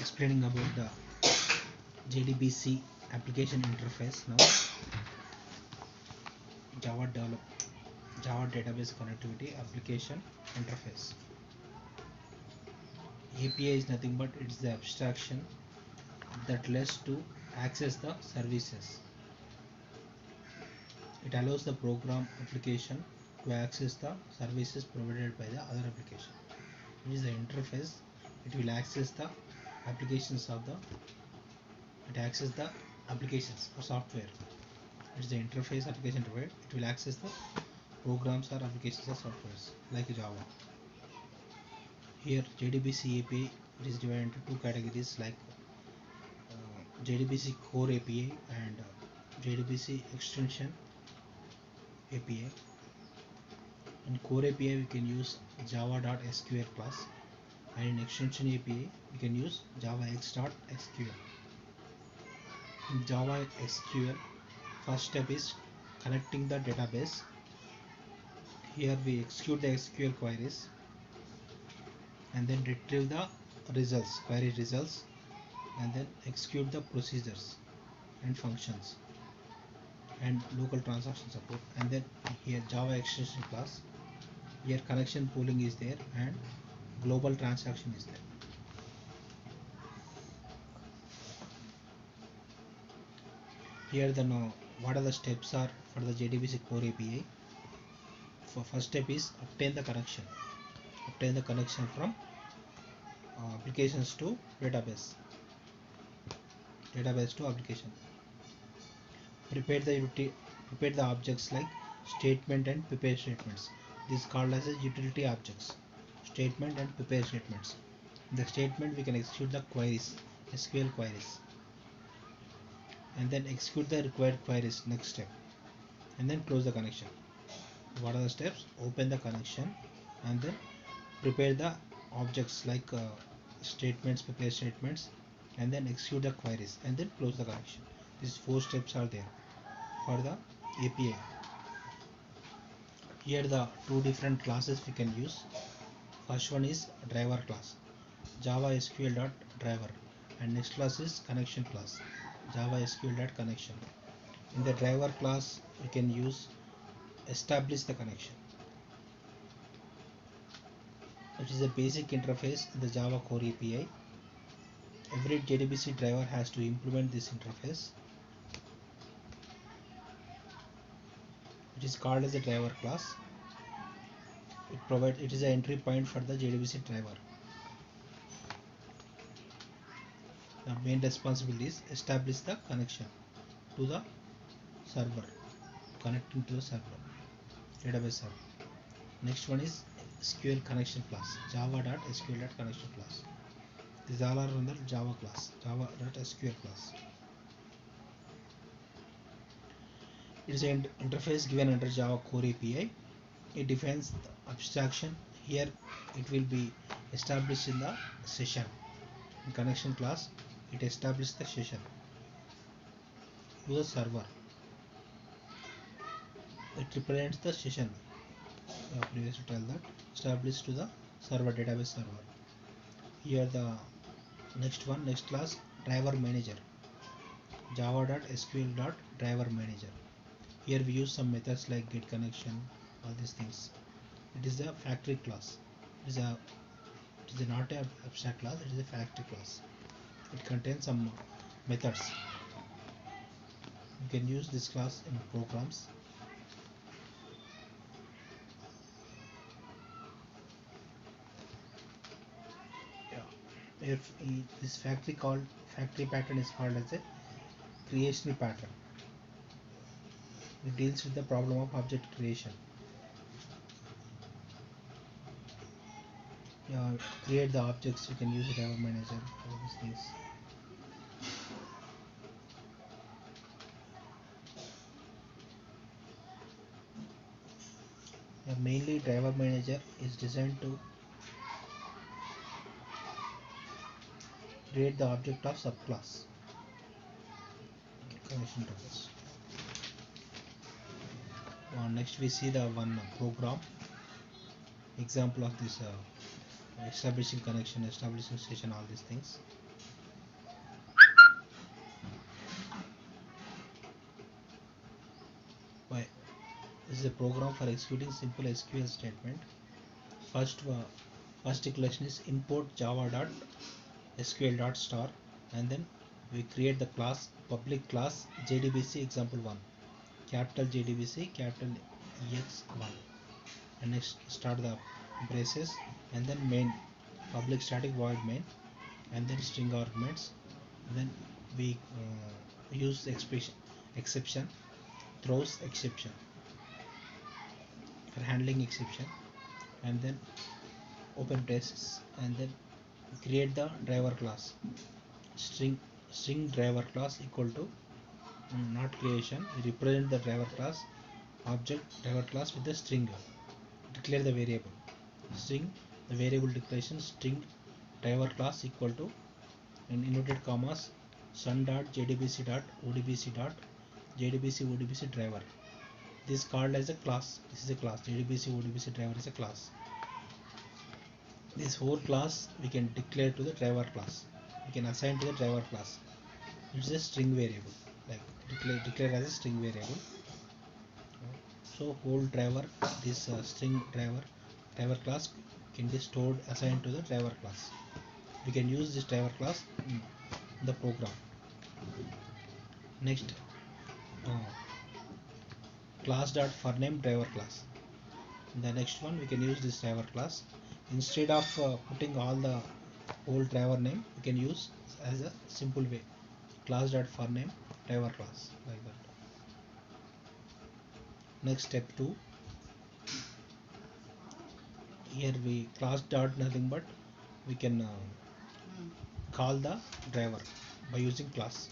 explaining about the JDBC application interface now. Java database connectivity application interface. API is nothing but it's the abstraction that lets to access the services. It allows the program application to access the services provided by the other application. It is the interface. It will access the applications of the applications or software. It is the interface application provided. It will access the programs or applications or softwares like Java. Here JDBC API it is divided into two categories like JDBC core API and JDBC extension API. In core API we can use java.sql class, and in extension API we can use javax.sql. In Java SQL, first step is connecting the database. Here we execute the SQL queries and then retrieve the query results, and then execute the procedures and functions and local transaction support. And then here Java extension class, here connection pooling is there and global transaction is there. Here the what are the steps are for the JDBC core API. For first step is obtain the connection from applications to database to application. Prepare the objects like statement and prepare statements. This is called as a utility objects, statement and prepare statements. In the statement we can execute the queries, SQL queries, and then execute the required queries next step, and then close the connection. What are the steps? Open the connection and then prepare the objects like statements, prepare statements, and then execute the queries and then close the connection. These four steps are there for the API. Here the two different classes we can use. First one is driver class, Java SQL.driver, and next class is connection class, Java SQL.connection. In the driver class we can use establish the connection. It is a basic interface in the Java core API. Every JDBC driver has to implement this interface. It is called as a driver class. It is an entry point for the JDBC driver. The main responsibility is establish the connection to the server, connecting to the server, database server. Next one is SQL connection class, java.sql.connection class. These all are under Java class, java.sql class. It is an interface given under Java core API. It defines the abstraction. Here it will be established in the session. In connection class it establishes the session to the server. It represents the session. I previously told that established to the server, database server. Here the next class, driver manager, java.sql.driver manager. Here we use some methods like get connection, all these things. It is a factory class. It is not an abstract class, it is a factory class. It contains some methods. You can use this class in programs. If this factory pattern is called as a creational pattern. It deals with the problem of object creation. Create the objects, you can use a driver manager, all these things. Mainly driver manager is designed to create the object of subclass. Connection tokens. Next we see the one program example of this establishing connection, establishing session, all these things. This is a program for executing simple SQL statement. First declaration is import java.sql.star, and then we create the class, public class JDBC example1, capital JDBC capital EX1, and next start the braces, and then main, public static void main, and then string arguments, and then we use exception, throws exception for handling exception, and then open braces, and then create the driver class, string driver class equal to not creation, we represent the driver class object driver class with the string, declare the variable string, the variable declaration string driver class equal to, in inverted commas, sun.jdbc.odbc driver. This is called as a class. This is a class. JDBC ODBC driver is a class. This whole class we can declare to the driver class. We can assign to the driver class. It's a string variable, like declare as a string variable. So whole driver, this string driver class can be stored, assigned to the driver class. We can use this driver class in the program. Next, class.forName driver class. In the next one, we can use this driver class. Instead of putting all the whole driver name, we can use as a simple way, class.forName driver class, like that. Next, step 2. Here we class dot nothing but we can call the driver by using class.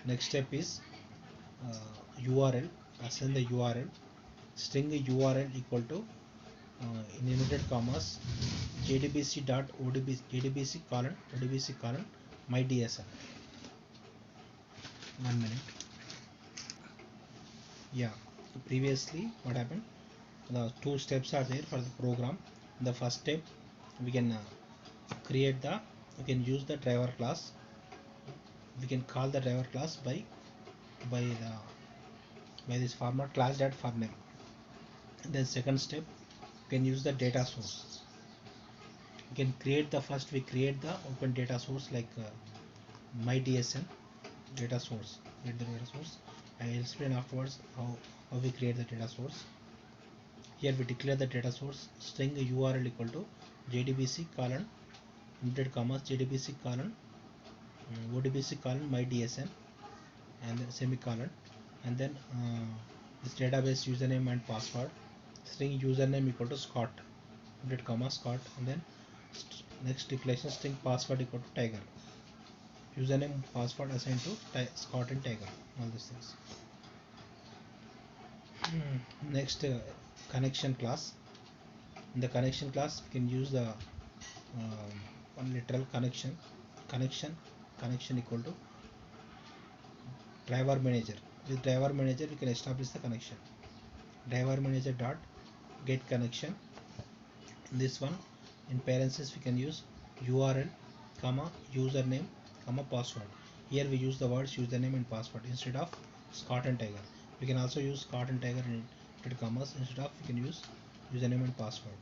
Next step is URL, assign the URL, string URL equal to in inverted commas jdbc colon my DSL. 1 minute. Yeah, previously what happened, the 2 steps are there for the program. In the first step we can we can use the driver class, we can call the driver class by this format, class.forName. Then second step, we can use the data source. We can create the we create the open data source, like my DSN data source. Create the data source. I will explain afterwards how we create the data source. Here we declare the data source string URL equal to JDBC colon inverted commas JDBC colon ODBC colon my DSN and then semicolon, and then this database username and password, string username equal to Scott inverted comma Scott, and then next declaration string password equal to Tiger, username password assigned to Scott and Tiger, all these things. Next, connection class. In the connection class we can use the one literal connection equal to driver manager. With driver manager we can establish the connection, driver manager dot get connection. In this one, in parentheses we can use URL comma username comma password. Here we use the words username and password instead of Scott and Tiger. We can also use Scott and Tiger in inverted commas, instead of we can use username and password.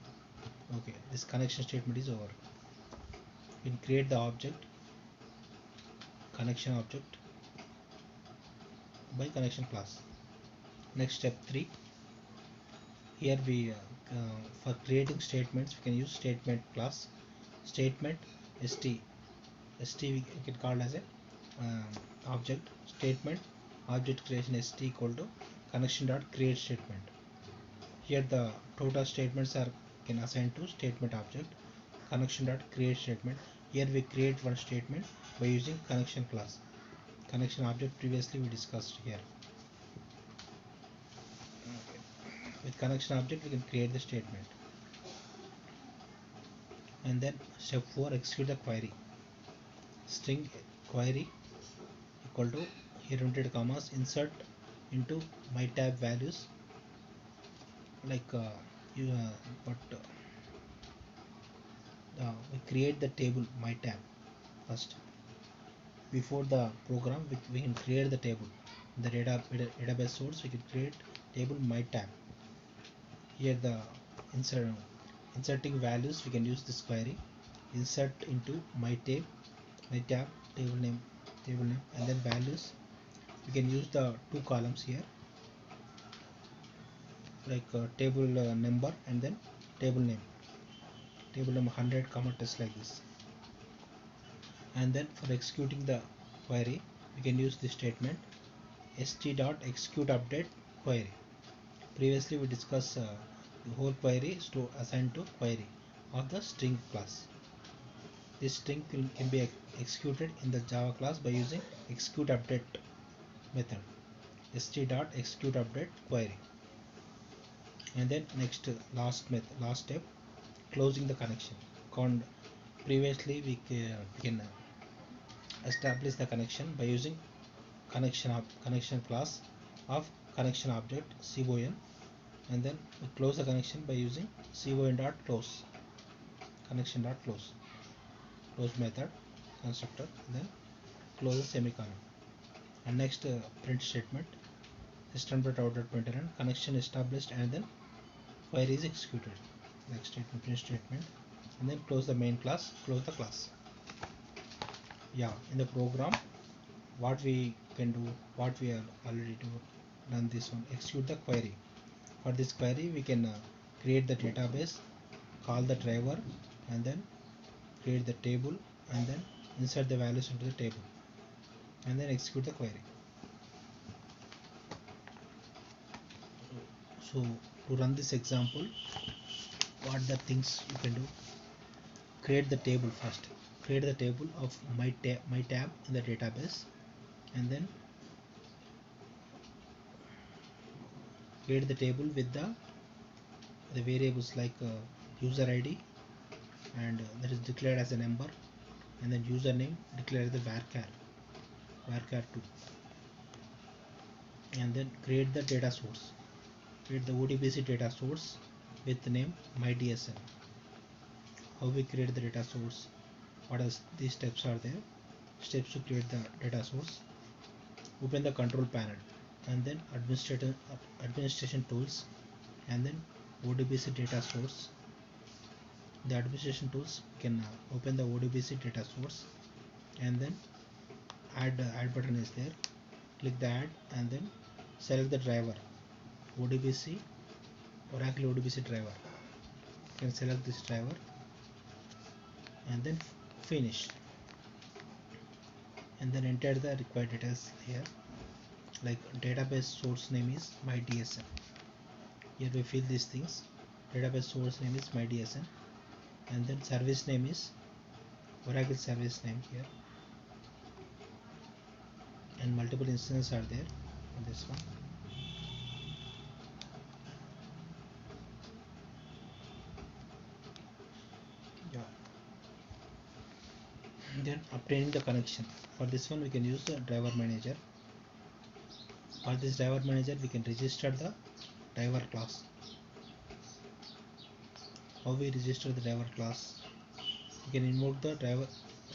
Okay, this connection statement is over. We can create the object, connection object, by connection class. Next, step 3. Here we for creating statements we can use statement class, statement st we can call as a object, statement object creation st equal to connection dot create statement. Here the total statements are can assign to statement object, connection dot create statement. Here we create one statement by using connection class, connection object previously we discussed here. Okay. With connection object we can create the statement, and then step 4, execute the query, string query equal to, here inverted commas, insert into my tab values, like we create the table my tab first. Before the program we can create the table, the database source we can create table my tab. Here the inserting values, we can use this query, insert into my tab, table name, and then values. We can use the two columns here, like table number and then table name 100 comma test, like this. And then for executing the query, we can use this statement st.execute update query. Previously we discussed the whole query is to assign to query of the string class. This string can be executed in the Java class by using execute update method, st.execute update query. And then last step, closing the connection. Previously we can establish the connection by using connection class of connection object con, and then we close the connection by using con.close, connection.close, close method constructor, then close the semicolon. And next print statement, system.out.println, connection established, and then query is executed. Next statement, print statement, and then close the main class, close the class. Yeah, in the program what we can do, what we are already done this one, execute the query. For this query we can create the database, call the driver, and then create the table, and then insert the values into the table, and then execute the query. So to run this example, what the things you can do, create the table first, create the table of my tab in the database, and then create the table with the variables like user ID, and that is declared as a number, and then username declared the varchar2, and then create the data source, create the ODBC data source with the name myDSN. How we create the data source, what are these steps are there, steps to create the data source. Open the control panel, and then administration tools, and then ODBC data source. The administration tools can open the ODBC data source, and then add button is there, click the add, and then select the driver, ODBC Oracle ODBC driver. You can select this driver, and then finish, and then enter the required details here, like database source name is myDSN. Here we fill these things, database source name is myDSN, and then service name is Oracle service name here, and multiple instances are there in this one. Yeah. Then obtaining the connection, for this one we can use the driver manager. For this driver manager we can register the driver class. How we register the driver class, we can invoke the driver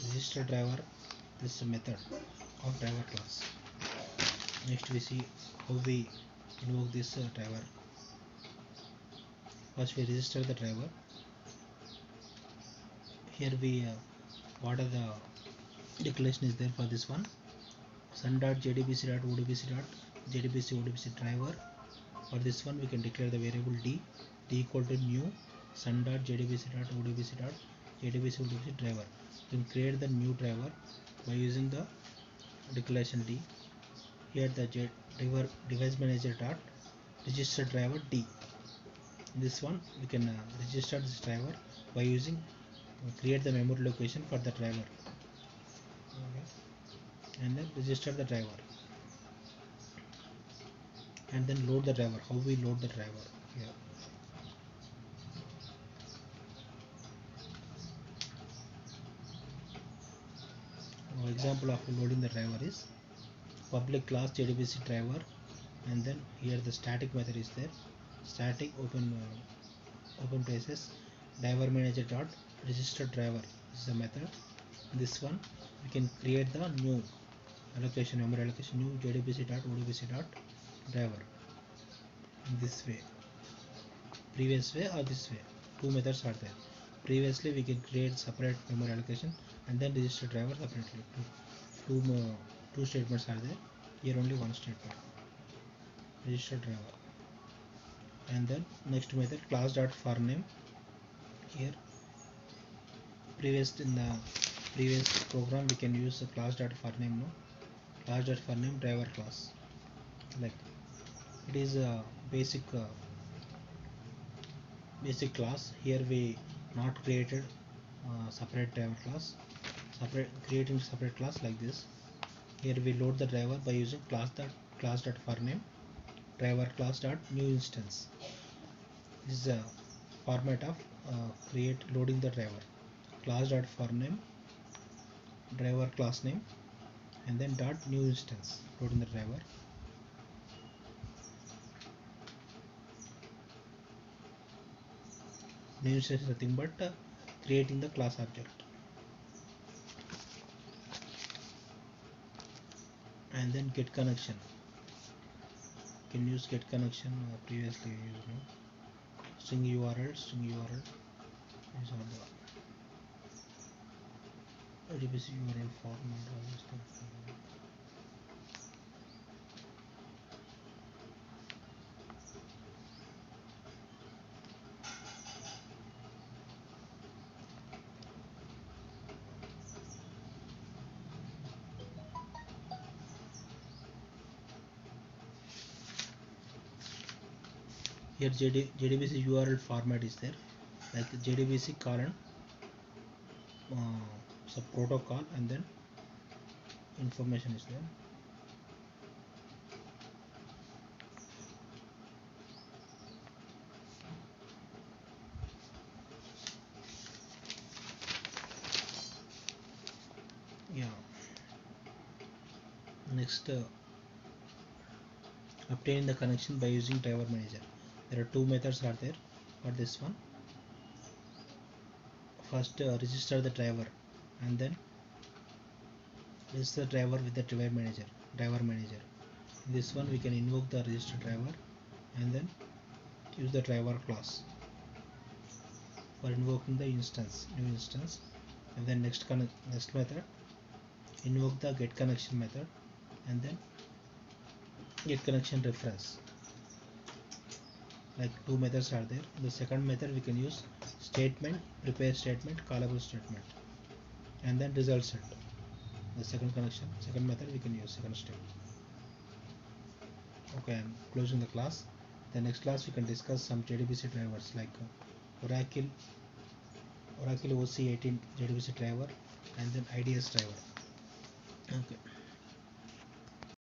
register driver, this method of driver class. Next we see how we invoke this driver. First we register the driver. Here we what are the declaration is there for this one, sun.jdbc.odbc.jdbc driver. For this one we can declare the variable d equal to new sun.jdbc.odbc.jdbc driver. You can create the new driver by using the declaration d. Here the driver device manager dot register driver d. In this one we can register this driver by using create the memory location for the driver, okay, and then register the driver, and then load the driver. How we load the driver here, an example of loading the driver is public class JDBC driver, and then here the static method is there, static open braces driver manager dot register driver. This is the method. This one we can create the new allocation, memory allocation, new jdbc.odbc.driver. In this way previous way or this way. Two methods are there. Previously we can create separate memory allocation and then register driver separately. Two statements are there. Here only one statement, register driver. And then next method, class dot for name. Here in the previous program we can use the class dot for name. No, class dot for name driver class. Like it is a basic class. Here we not created separate driver class, creating separate class like this. Here we load the driver by using class dot for name driver class dot new instance. This is a format of create loading the driver. Class dot for name driver class name and then dot new instance loading the driver. New instance is nothing but creating the class object. And then get connection. You can use get connection previously used. No? String URL. These are the JDBC URL format. Here JDBC URL format is there, like JDBC colon sub protocol and then information is there. Yeah. Next, obtain the connection by using driver manager. There are two methods are there for this one. First, register the driver and then register driver with the driver manager. In this one we can invoke the register driver and then use the driver class for invoking the new instance. And then next method, invoke the get connection method and then get connection reference. Like two methods are there. The second method we can use statement, prepare statement, callable statement, and then result set. The second method we can use second step. Okay, I'm closing the class. The next class we can discuss some JDBC drivers like Oracle OC18 JDBC driver and then IDS driver. Okay.